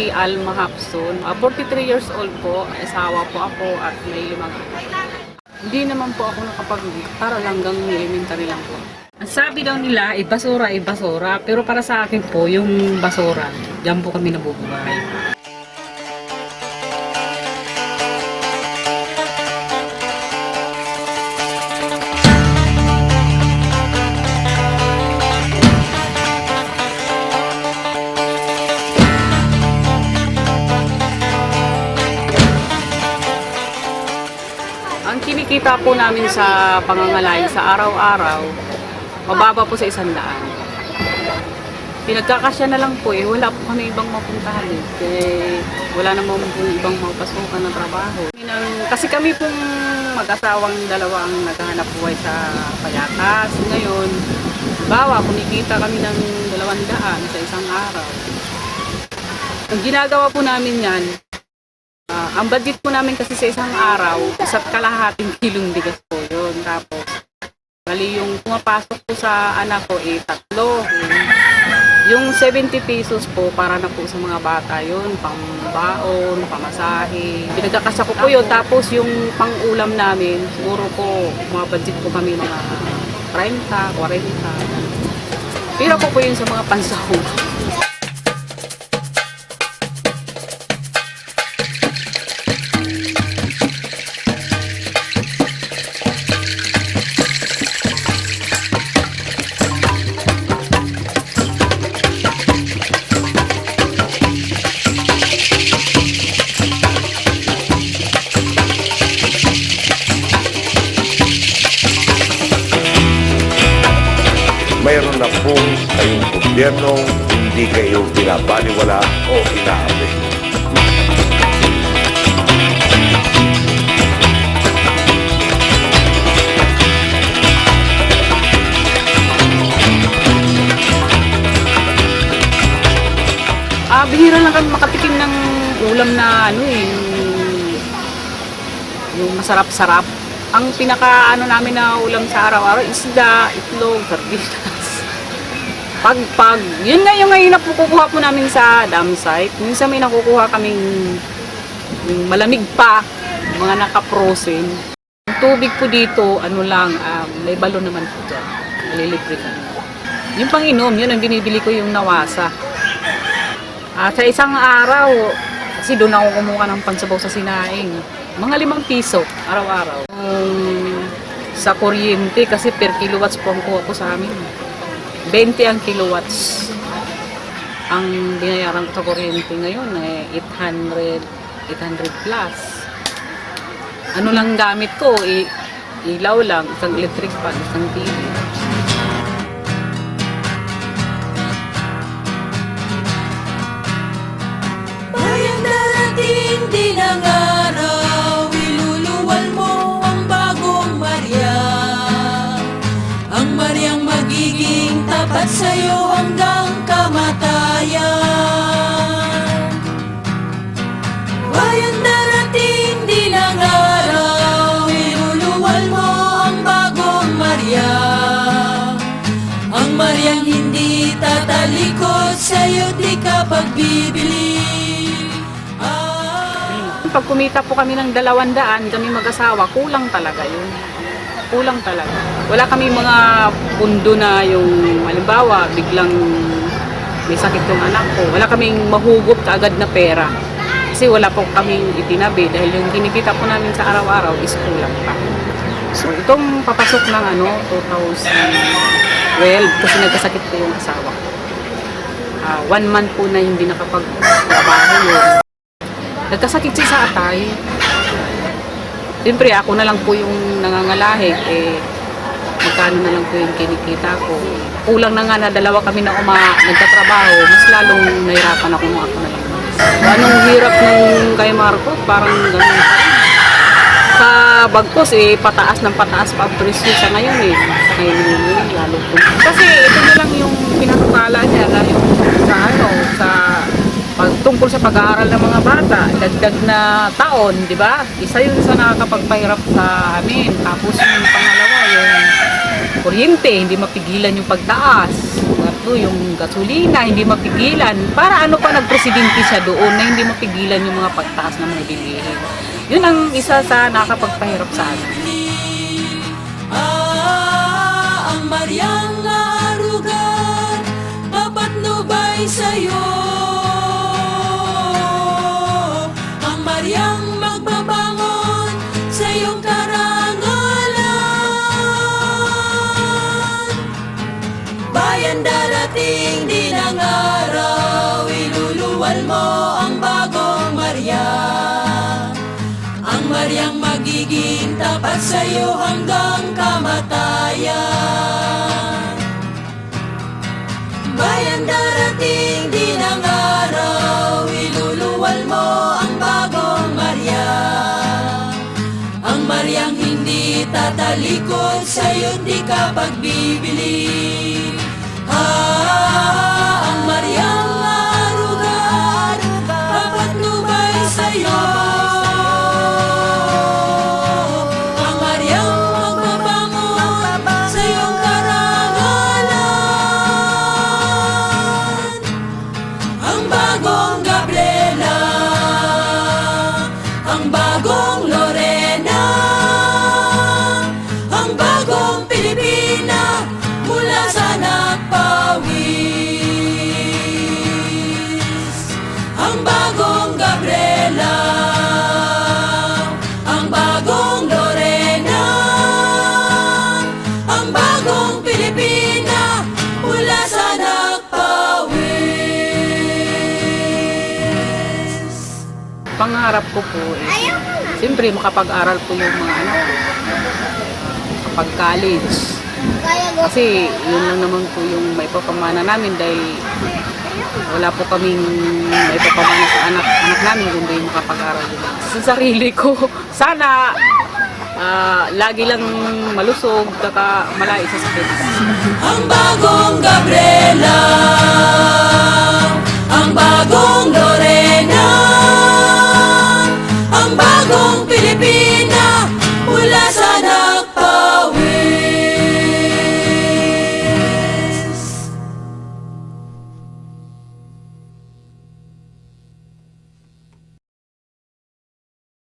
si Alma Hapson. 43 years old po, asawa po ako at may 5 anak. Hindi naman po ako nakapag-aral hanggang elementary lang po. Ang sabi daw nila, basura, basura. Pero para sa akin po, yung basura, diyan po kami nabubuhay. Ang kinikita po namin sa pangangalain sa araw-araw, mababa po sa 100. Pinagkakasya na lang po wala po kami ibang mapuntahan wala naman po ibang mapasukan ng trabaho. Kasi kami pong mag-asawang dalawa ang naghahanap buhay sa Payatas. Ngayon, bawa, kumikita kami ng 200 sa isang araw. Ang ginagawa po namin yan, ang budget po namin kasi sa isang araw, 1.5 kilong bigas po yun. Tapos, bali yung pumapasok po sa anak ko 3. Yung 70 pesos po para na po sa mga bata yun, pang baon, pamasahe. Pinagkakasya ko po yun. Tapos yung pang-ulam namin, siguro po, mga budget po kami mga 30, 40. Pero po yun sa mga pansahog. Mayroon na po kayong gobyernong hindi kayo binabaliwala o inaapi. Bihira lang kami makatikim ng ulam na yung masarap-sarap. Ang pinaka namin na ulam sa araw-araw, isda, itlog, sardinas, pagpag. Yun nga yung ngayon na kukuha po namin sa dam site. Minsan may nakukuha kaming malamig pa, mga naka-frozen. Yung tubig po dito, may balon naman po dyan. Malilibre kami. Yung pang-inom, yun ang binibili ko yung nawasa. Sa isang araw, kasi doon ako kumuha ng pansabaw sa sinaing. Mga 5 piso araw-araw. Sa kuryente, kasi per kilowatts po ang kuha ko sa amin. 20 ang kilowatts. Ang binayaran ko sa kuryente ngayon, 800 plus. Ano lang gamit ko, ilaw lang, isang electric fan, isang TV. Bayan darating din ang araw, iluluwal mo ang bagong Maria. Ang Mariang magiging tapat sa'yo hanggang kamatayan. Bayan darating din ang araw, iluluwal mo ang bagong Maria. Ang Mariang hindi tatalikod sa'yo, di ka pagbibili. Pag kumita po kami ng 200, kami mag-asawa, kulang talaga yun. Kulang talaga. Wala kami mga pundo na yung, halimbawa, biglang may sakit yung anak ko. Wala kaming mahugot kaagad na pera. Kasi wala po kaming itinabi dahil yung kinikita po namin sa araw-araw is kulang pa. So itong papasok ng 2012 kasi nagkasakit po yung asawa ko. 1 month po na hindi nakapag-trabaho yun. Nagkasakit siya sa atay. Siyempre, ako na lang po yung nangangalahe. Magkano na lang po yung kinikita ko. Kulang na nga na 2 kami na nagtatrabaho. Mas lalong nahirapan ako nung ako na lang. Anong hirap nung kay Marco? Parang ganun pa rin. Sa Bagpos, pataas ng pataas pa ang presyo siya ngayon Ngayon, lalo po. Kasi ito na lang yung pinakakala niya na yung tungkol sa pag-aaral ng mga bata, dagdag na taon, di ba? Isa yun sa nakakapagpahirap sa amin. Tapos yung pangalawa, yung kuryente, hindi mapigilan yung pagtaas. At bato, yung gasolina, hindi mapigilan. Para ano pa nagpresidente siya doon na hindi mapigilan yung mga pagtaas ng mga bilihin. Yun ang isa sa nakakapagpahirap sa atin. Ang Mariang aarugan, papatnubay sa'yo. Ang Mariang magbabangon sa iyong karangalan. Bayan darating din ang araw, iluluwal mo ang bagong Maria. Ang Mariang magiging tapat sa'yo hanggang kamatayan. Bayan darating din ang araw, iluluwal mo ang bagong Maria. Ang Mariang hindi tatalikod sa'yo, di ka pagbibili. Ang Mariang aarugan, papatnubay sa'yo. Ang Mariang magbabangon sa iyong karangalan. Ang bagong Gabriela, ang bagong Lorena, ang bagong Pilipina mula sa nagpawis. Ang bagong Gabriela, ang bagong Lorena, ang bagong Pilipina mula sa nagpawis. Pangarap ko po eh, siyempre makapag-aral po yung mga anak ko. Kapag-college. Kasi yun lang naman po yung maipapamana namin dahil wala po kaming maipapamana sa anak namin kundi makapag-aral din. Sa sarili ko, sana lagi lang malusog, saka malayo sa sakit. Ang bagong Gabriela, ang bagong Lorena,